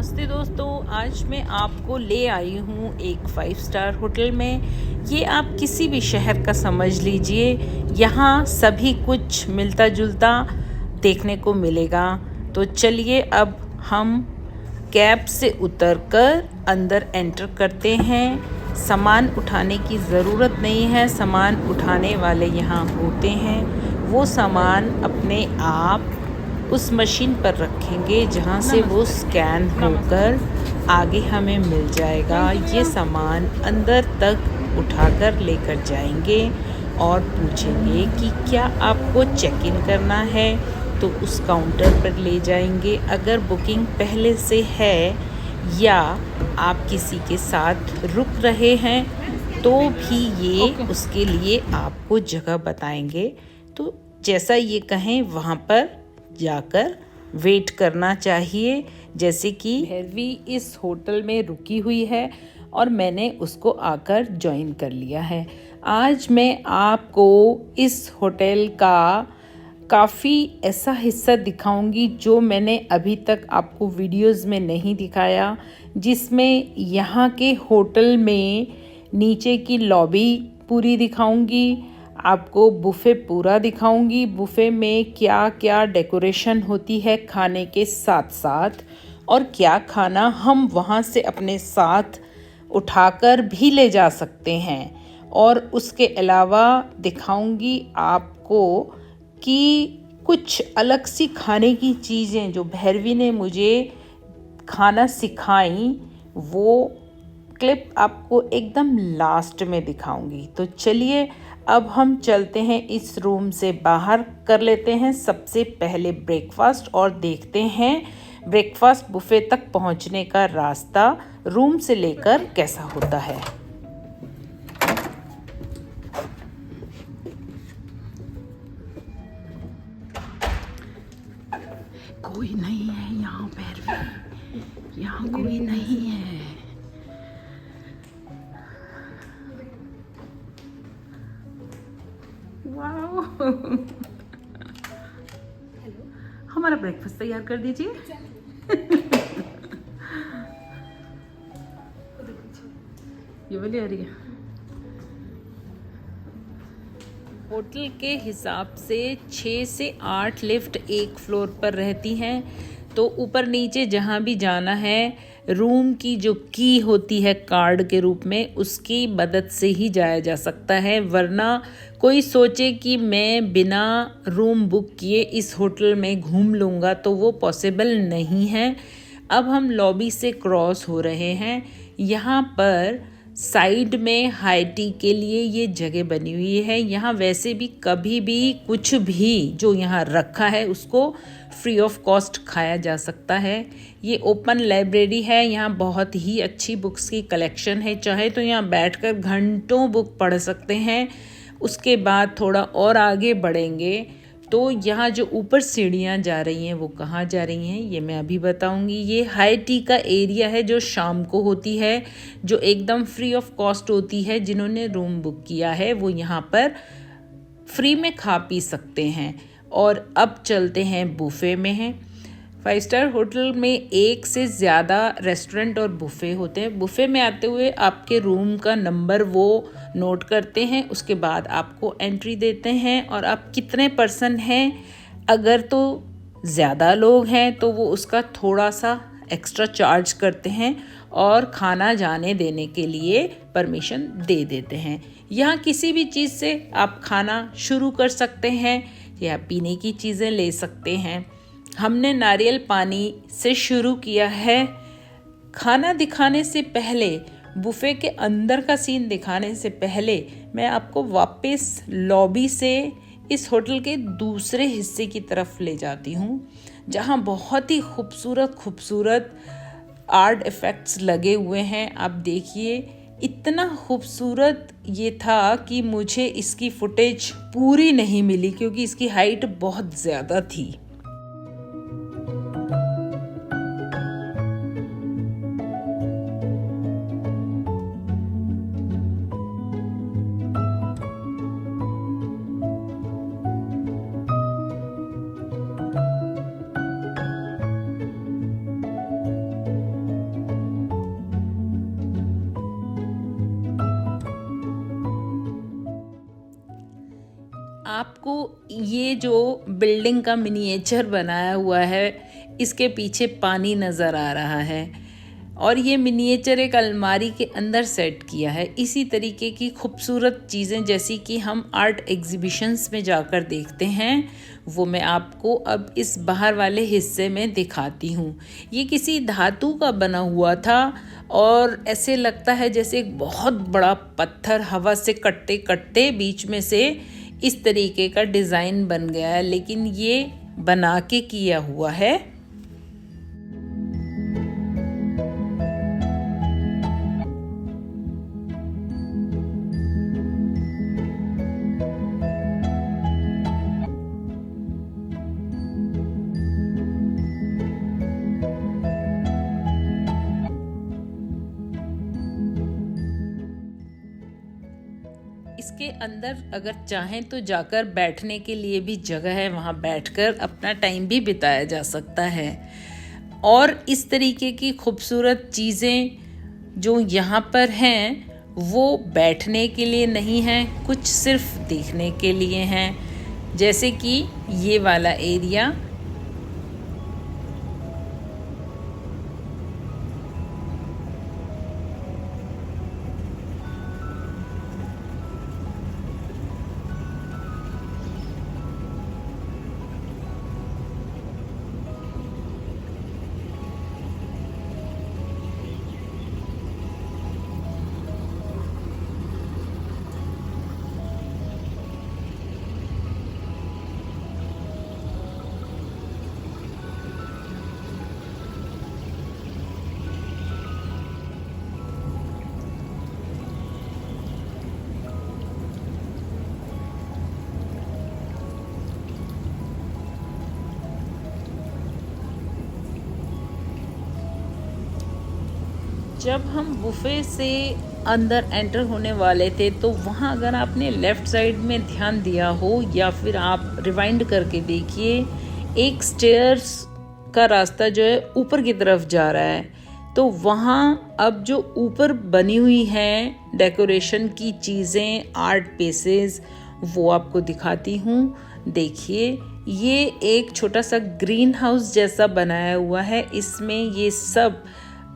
नमस्ते दोस्तों, आज मैं आपको ले आई हूँ एक 5 स्टार होटल में। ये आप किसी भी शहर का समझ लीजिए, यहाँ सभी कुछ मिलता जुलता देखने को मिलेगा। तो चलिए अब हम कैब से उतरकर अंदर एंटर करते हैं। सामान उठाने की ज़रूरत नहीं है, सामान उठाने वाले यहाँ होते हैं। वो सामान अपने आप उस मशीन पर रखेंगे जहाँ से वो स्कैन होकर आगे हमें मिल जाएगा। ये सामान अंदर तक उठाकर लेकर जाएंगे और पूछेंगे कि क्या आपको चेक इन करना है, तो उस काउंटर पर ले जाएंगे। अगर बुकिंग पहले से है या आप किसी के साथ रुक रहे हैं तो भी ये उसके लिए आपको जगह बताएंगे। तो जैसा ये कहें वहाँ पर जाकर वेट करना चाहिए। जैसे कि भैरवी इस होटल में रुकी हुई है और मैंने उसको आकर ज्वाइन कर लिया है। आज मैं आपको इस होटल का काफ़ी ऐसा हिस्सा दिखाऊंगी जो मैंने अभी तक आपको वीडियोस में नहीं दिखाया, जिसमें यहाँ के होटल में नीचे की लॉबी पूरी दिखाऊंगी, आपको बुफ़े पूरा दिखाऊंगी। बुफ़े में क्या क्या डेकोरेशन होती है खाने के साथ साथ, और क्या खाना हम वहाँ से अपने साथ उठाकर भी ले जा सकते हैं। और उसके अलावा दिखाऊंगी आपको कि कुछ अलग सी खाने की चीज़ें जो भैरवी ने मुझे खाना सिखाई, वो क्लिप आपको एकदम लास्ट में दिखाऊंगी। तो चलिए अब हम चलते हैं, इस रूम से बाहर कर लेते हैं सबसे पहले ब्रेकफास्ट और देखते हैं ब्रेकफास्ट बुफे तक पहुंचने का रास्ता रूम से लेकर कैसा होता है। कोई नहीं है यहाँ पर, यहाँ कोई नहीं है। वाओ, हमारा ब्रेकफास्ट तैयार कर दीजिए। ये वाली आ रही है। होटल के हिसाब से 6 से 8 लिफ्ट एक फ्लोर पर रहती हैं। तो ऊपर नीचे जहाँ भी जाना है, रूम की जो की होती है कार्ड के रूप में, उसकी मदद से ही जाया जा सकता है। वरना कोई सोचे कि मैं बिना रूम बुक किए इस होटल में घूम लूँगा तो वो पॉसिबल नहीं है। अब हम लॉबी से क्रॉस हो रहे हैं। यहाँ पर साइड में हाई टी के लिए ये जगह बनी हुई है। यहाँ वैसे भी कभी भी कुछ भी जो यहाँ रखा है उसको फ्री ऑफ कॉस्ट खाया जा सकता है। ये ओपन लाइब्रेरी है, यहाँ बहुत ही अच्छी बुक्स की कलेक्शन है। चाहे तो यहाँ बैठकर घंटों बुक पढ़ सकते हैं। उसके बाद थोड़ा और आगे बढ़ेंगे तो यहाँ जो ऊपर सीढ़ियाँ जा रही हैं वो कहाँ जा रही हैं ये मैं अभी बताऊँगी। ये हाई टी का एरिया है जो शाम को होती है, जो एकदम फ्री ऑफ कॉस्ट होती है। जिन्होंने रूम बुक किया है वो यहाँ पर फ्री में खा पी सकते हैं। और अब चलते हैं बुफ़े में हैं। 5 स्टार होटल में एक से ज़्यादा रेस्टोरेंट और बुफ़े होते हैं। बुफ़े में आते हुए आपके रूम का नंबर वो नोट करते हैं, उसके बाद आपको एंट्री देते हैं और आप कितने पर्सन हैं। अगर तो ज़्यादा लोग हैं तो वो उसका थोड़ा सा एक्स्ट्रा चार्ज करते हैं और खाना जाने देने के लिए परमिशन दे देते हैं। यहाँ किसी भी चीज़ से आप खाना शुरू कर सकते हैं या पीने की चीज़ें ले सकते हैं। हमने नारियल पानी से शुरू किया है। खाना दिखाने से पहले, बुफ़े के अंदर का सीन दिखाने से पहले, मैं आपको वापस लॉबी से इस होटल के दूसरे हिस्से की तरफ ले जाती हूँ, जहाँ बहुत ही खूबसूरत आर्ट इफ़ेक्ट्स लगे हुए हैं। आप देखिए, इतना खूबसूरत ये था कि मुझे इसकी फुटेज पूरी नहीं मिली क्योंकि इसकी हाइट बहुत ज़्यादा थी। ये जो बिल्डिंग का मिनिएचर बनाया हुआ है, इसके पीछे पानी नज़र आ रहा है और ये मिनिएचर एक अलमारी के अंदर सेट किया है। इसी तरीके की खूबसूरत चीज़ें जैसी कि हम आर्ट एग्जीबिशंस में जाकर देखते हैं, वो मैं आपको अब इस बाहर वाले हिस्से में दिखाती हूँ। ये किसी धातु का बना हुआ था और ऐसे लगता है जैसे एक बहुत बड़ा पत्थर हवा से कटते कटते बीच में से इस तरीके का डिज़ाइन बन गया है, लेकिन ये बना के किया हुआ है। इसके अंदर अगर चाहें तो जाकर बैठने के लिए भी जगह है, वहाँ बैठकर अपना टाइम भी बिताया जा सकता है। और इस तरीके की खूबसूरत चीज़ें जो यहाँ पर हैं वो बैठने के लिए नहीं हैं, कुछ सिर्फ देखने के लिए हैं। जैसे कि ये वाला एरिया, जब हम बुफे से अंदर एंटर होने वाले थे तो वहाँ अगर आपने लेफ़्ट साइड में ध्यान दिया हो या फिर आप रिवाइंड करके देखिए, एक स्टेयर्स का रास्ता जो है ऊपर की तरफ जा रहा है। तो वहाँ अब जो ऊपर बनी हुई हैं डेकोरेशन की चीज़ें, आर्ट पीसेस, वो आपको दिखाती हूँ। देखिए, ये एक छोटा सा ग्रीन हाउस जैसा बनाया हुआ है। इसमें ये सब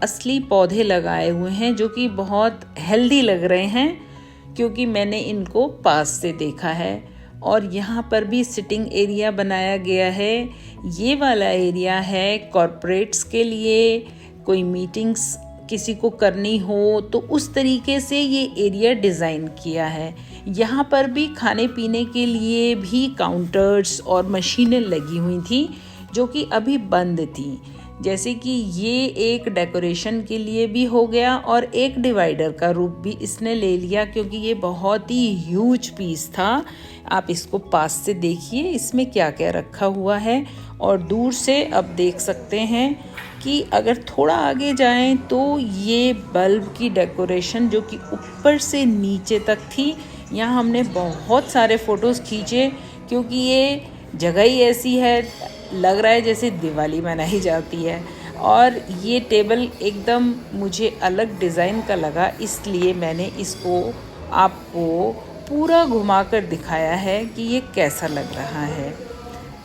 असली पौधे लगाए हुए हैं जो कि बहुत हेल्दी लग रहे हैं, क्योंकि मैंने इनको पास से देखा है। और यहाँ पर भी सिटिंग एरिया बनाया गया है। ये वाला एरिया है कॉर्पोरेट्स के लिए, कोई मीटिंग्स किसी को करनी हो तो उस तरीके से ये एरिया डिज़ाइन किया है। यहाँ पर भी खाने पीने के लिए भी काउंटर्स और मशीनें लगी हुई थी जो कि अभी बंद थी। जैसे कि ये एक डेकोरेशन के लिए भी हो गया और एक डिवाइडर का रूप भी इसने ले लिया, क्योंकि ये बहुत ही ह्यूज पीस था। आप इसको पास से देखिए, इसमें क्या क्या रखा हुआ है। और दूर से अब देख सकते हैं कि अगर थोड़ा आगे जाएं तो ये बल्ब की डेकोरेशन जो कि ऊपर से नीचे तक थी, यहाँ हमने बहुत सारे फ़ोटोज़ खींचे, क्योंकि ये जगह ही ऐसी है, लग रहा है जैसे दिवाली मनाई जाती है। और ये टेबल एकदम मुझे अलग डिज़ाइन का लगा, इसलिए मैंने इसको आपको पूरा घुमाकर दिखाया है कि ये कैसा लग रहा है।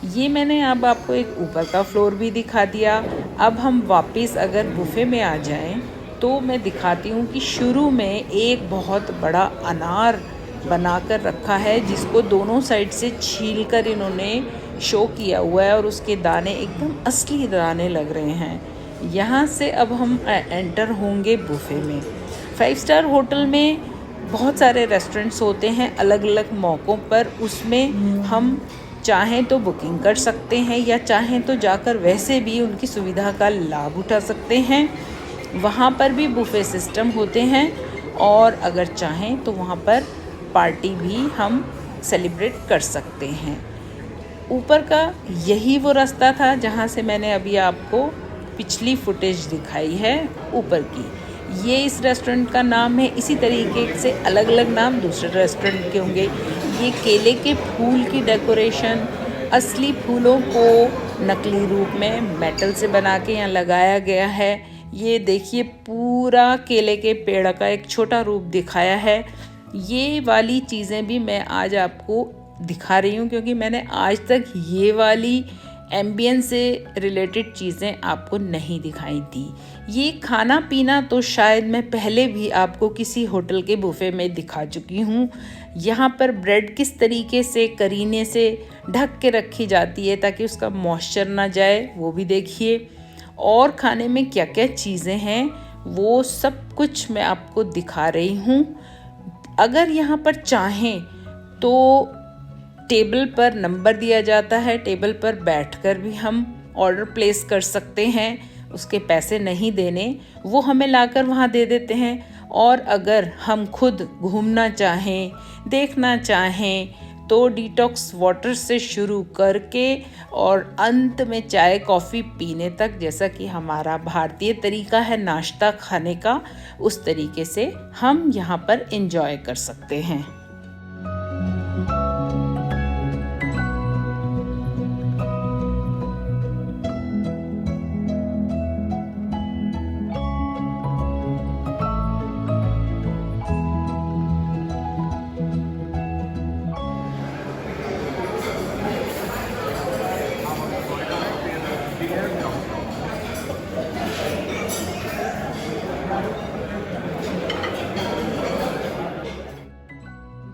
ये मैंने अब आपको एक ऊपर का फ्लोर भी दिखा दिया। अब हम वापस अगर बुफे में आ जाएं तो मैं दिखाती हूँ कि शुरू में एक बहुत बड़ा अनार बनाकर रखा है, जिसको दोनों साइड से छीलकर इन्होंने शो किया हुआ है और उसके दाने एकदम असली दाने लग रहे हैं। यहाँ से अब हम एंटर होंगे बुफे में। 5 स्टार होटल में बहुत सारे रेस्टोरेंट्स होते हैं अलग अलग मौक़ों पर, उसमें हम चाहें तो बुकिंग कर सकते हैं या चाहें तो जाकर वैसे भी उनकी सुविधा का लाभ उठा सकते हैं। वहाँ पर भी बुफे सिस्टम होते हैं और अगर चाहें तो वहाँ पर पार्टी भी हम सेलिब्रेट कर सकते हैं। ऊपर का यही वो रास्ता था जहाँ से मैंने अभी आपको पिछली फुटेज दिखाई है ऊपर की। ये इस रेस्टोरेंट का नाम है। इसी तरीके से अलग अलग नाम दूसरे रेस्टोरेंट के होंगे। ये केले के फूल की डेकोरेशन, असली फूलों को नकली रूप में मेटल से बना के यहाँ लगाया गया है। ये देखिए, पूरा केले के पेड़ का एक छोटा रूप दिखाया है। ये वाली चीज़ें भी मैं आज आपको दिखा रही हूँ क्योंकि मैंने आज तक ये वाली एम्बियंस से रिलेटेड चीज़ें आपको नहीं दिखाई थी। ये खाना पीना तो शायद मैं पहले भी आपको किसी होटल के बुफे में दिखा चुकी हूँ। यहाँ पर ब्रेड किस तरीके से करीने से ढक के रखी जाती है ताकि उसका मॉइस्चर ना जाए, वो भी देखिए। और खाने में क्या क्या चीज़ें हैं वो सब कुछ मैं आपको दिखा रही हूँ। अगर यहाँ पर चाहें तो टेबल पर नंबर दिया जाता है, टेबल पर बैठकर भी हम ऑर्डर प्लेस कर सकते हैं, उसके पैसे नहीं देने, वो हमें लाकर वहाँ दे देते हैं। और अगर हम खुद घूमना चाहें, देखना चाहें तो डिटॉक्स वाटर से शुरू करके और अंत में चाय कॉफ़ी पीने तक, जैसा कि हमारा भारतीय तरीका है नाश्ता खाने का, उस तरीके से हम यहाँ पर एंजॉय कर सकते हैं।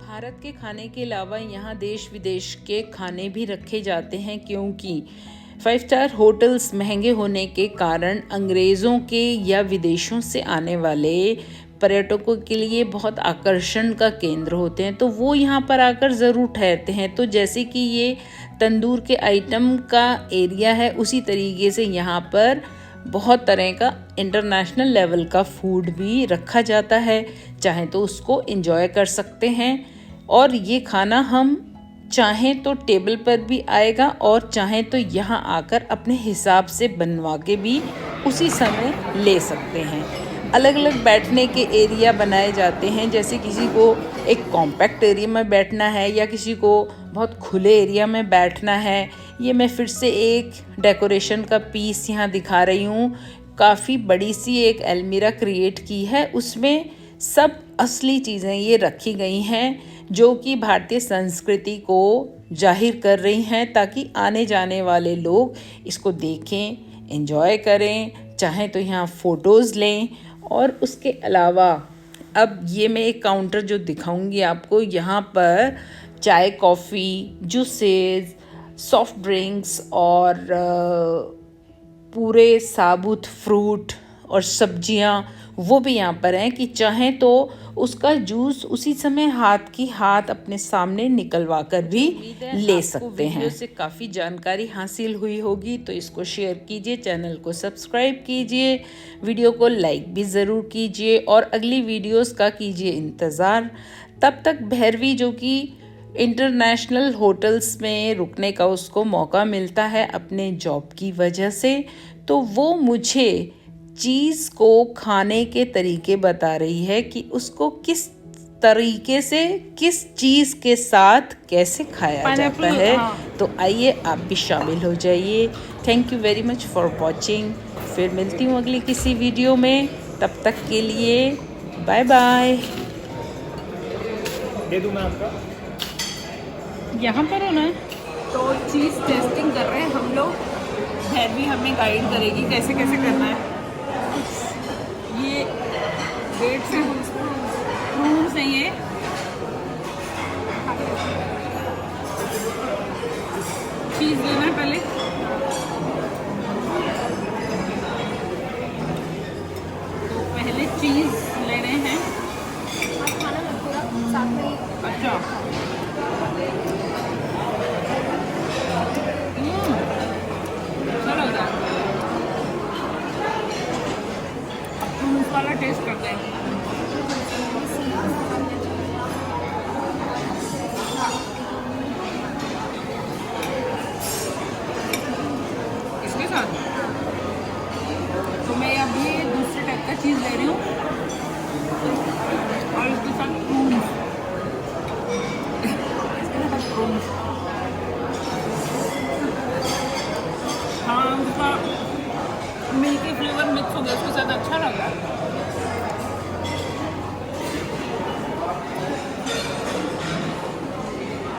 भारत के खाने के अलावा यहाँ देश विदेश के खाने भी रखे जाते हैं क्योंकि 5 स्टार होटल्स महंगे होने के कारण अंग्रेज़ों के या विदेशों से आने वाले पर्यटकों के लिए बहुत आकर्षण का केंद्र होते हैं, तो वो यहाँ पर आकर ज़रूर ठहरते हैं। तो जैसे कि ये तंदूर के आइटम का एरिया है, उसी तरीके से यहाँ पर बहुत तरह का इंटरनेशनल लेवल का फूड भी रखा जाता है, चाहे तो उसको एंजॉय कर सकते हैं। और ये खाना हम चाहें तो टेबल पर भी आएगा और चाहें तो यहाँ आकर अपने हिसाब से बनवा के भी उसी समय ले सकते हैं। अलग अलग बैठने के एरिया बनाए जाते हैं, जैसे किसी को एक कॉम्पैक्ट एरिया में बैठना है या किसी को बहुत खुले एरिया में बैठना है। ये मैं फिर से एक डेकोरेशन का पीस यहाँ दिखा रही हूँ। काफ़ी बड़ी सी एक अलमीरा क्रिएट की है, उसमें सब असली चीज़ें ये रखी गई हैं जो कि भारतीय संस्कृति को जाहिर कर रही हैं, ताकि आने जाने वाले लोग इसको देखें, एंजॉय करें, चाहें तो यहाँ फ़ोटोज़ लें। और उसके अलावा अब ये मैं एक काउंटर जो दिखाऊंगी आपको, यहाँ पर चाय कॉफ़ी, जूसेस, सॉफ्ट ड्रिंक्स और पूरे साबुत फ्रूट और सब्जियाँ वो भी यहाँ पर हैं कि चाहें तो उसका जूस उसी समय हाथ अपने सामने निकलवा कर भी ले सकते हैं। वीडियो से काफ़ी जानकारी हासिल हुई होगी, तो इसको शेयर कीजिए, चैनल को सब्सक्राइब कीजिए, वीडियो को लाइक भी ज़रूर कीजिए और अगली वीडियोस का कीजिए इंतज़ार। तब तक भैरवी जो कि इंटरनेशनल होटल्स में रुकने का उसको मौका मिलता है अपने जॉब की वजह से, तो वो मुझे चीज़ को खाने के तरीके बता रही है कि उसको किस तरीके से किस चीज़ के साथ कैसे खाया जाता है। तो आइए आप भी शामिल हो जाइए। Thank you very much for watching. फिर मिलती हूँ अगली किसी वीडियो में, तब तक के लिए बाय बाय। दे दूँ मैं आपका, यहाँ पर हो ना, तो चीज़ टेस्टिंग कर रहे हैं हम लोग। भैरवी हमें गाइड करेगी कैसे कैसे करना है। ये वेट से फ्रूट्स हैं, ये चीज़ लेना है पहले, तो पहले चीज़ ले रहे हैं। अच्छा, वाला टेस्ट करते हैं। इसके साथ तो मैं अभी दूसरे टाइप का चीज़ ले रही हूँ और इसके साथ प्रून्स। हाँ, उसका मिल्की फ्लेवर मिक्स हो गया, उसके साथ अच्छा लगा।